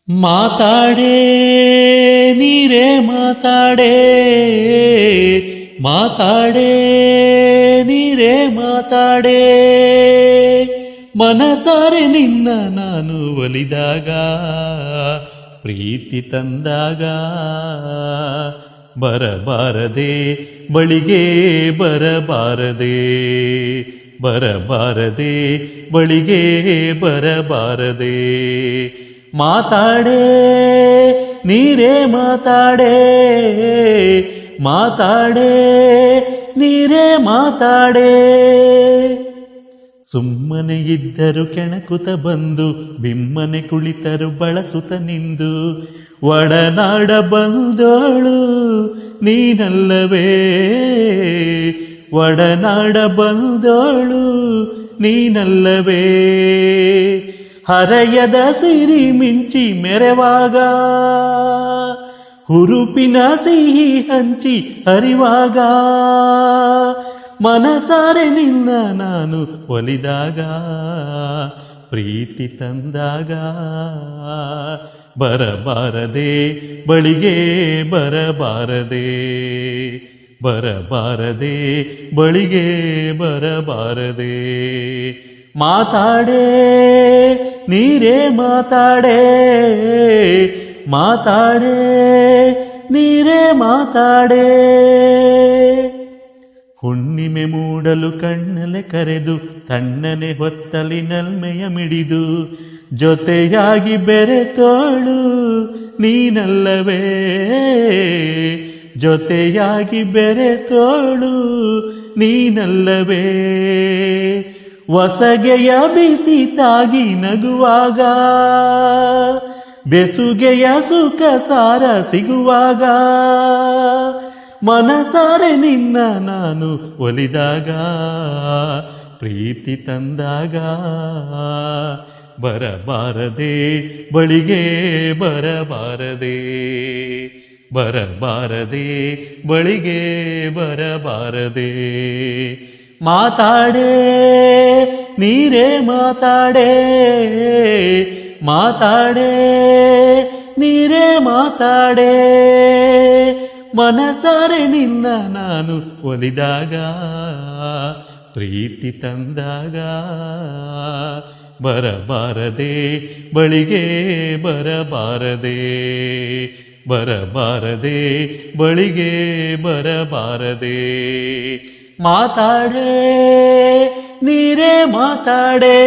ಮಾತಾಡೇ ನೀರೇ ಮಾತಾಡೇ ಮಾತಾಡೇ ನೀರೇ ಮಾತಾಡೇ ಮನಸಾರೆ ನಿನ್ನ ನಾನು ಒಲಿದಾಗ ಪ್ರೀತಿ ತಂದಾಗ ಬರಬಾರದೆ ಬಳಿಗೆ ಬರಬಾರದೆ ಬರಬಾರದೆ ಬಳಿಗೆ ಬರಬಾರದೆ ಮಾತಾಡೇ ನೀರೇ ಮಾತಾಡೇ ಮಾತಾಡೇ ನೀರೇ ಮಾತಾಡೇ ಸುಮ್ಮನೆ ಇದ್ದರು ಕೆಣಕುತ ಬಂದು ಬಿಮ್ಮನೆ ಕುಳಿತರು ಬಳಸುತ್ತ ನಿಂದು ಒಡನಾಡ ಬಂದೋಳು ನೀನಲ್ಲವೇ ಒಡನಾಡ ಬಂದೋಳು ನೀನಲ್ಲವೇ ಹರೆಯದ ಸಿರಿ ಮಿಂಚಿ ಮೆರೆವಾಗ ಹುರುಪಿನ ಸಿಹಿ ಹಂಚಿ ಹರಿವಾಗ ಮನಸಾರೆ ನಿನ್ನ ನಾನು ಒಲಿದಾಗ ಪ್ರೀತಿ ತಂದಾಗ ಬರಬಾರದೆ ಬಳಿಗೆ ಬರಬಾರದೆ ಬರಬಾರದೆ ಬಳಿಗೆ ಬರಬಾರದೆ ಮಾತಾಡೇ ನೀರೇ ಮಾತಾಡೇ ಮಾತಾಡೇ ನೀರೇ ಮಾತಾಡೇ ಹುಣ್ಣಿಮೆ ಮೂಡಲು ಕಣ್ಣಲೆ ಕರೆದು ತಣ್ಣನೆ ಹೊತ್ತಲಿ ನಲ್ಮೆಯ ಮಿಡಿದು ಜೊತೆಯಾಗಿ ಬೆರೆತೋಳು ನೀನಲ್ಲವೇ ಜೊತೆಯಾಗಿ ಬೆರೆತೋಳು ನೀನಲ್ಲವೇ ಹೊಸಗೆಯ ಬಿಸಿ ತಾಗಿ ನಗುವಾಗ ಬೆಸುಗೆಯ ಸುಖ ಸಾರ ಸಿಗುವಾಗ ಮನಸಾರೆ ನಿನ್ನ ನಾನು ಒಲಿದಾಗ ಪ್ರೀತಿ ತಂದಾಗ ಬರಬಾರದೆ ಬಳಿಗೆ ಬರಬಾರದೆ ಬರಬಾರದೆ ಬಳಿಗೆ ಬರಬಾರದೆ ಮಾತಾಡೇ ನೀರೇ ಮಾತಾಡೇ ಮಾತಾಡೇ ನೀರೇ ಮಾತಾಡೇ ಮನಸಾರೆ ನಿನ್ನ ನಾನು ಒಲಿದಾಗ ಪ್ರೀತಿ ತಂದಾಗ ಬರಬಾರದೆ ಬಳಿಗೆ ಬರಬಾರದೆ ಬರಬಾರದೆ ಬಳಿಗೆ ಬರಬಾರದೆ ಮಾತಾಡೇ ನೀರೇ ಮಾತಾಡೇ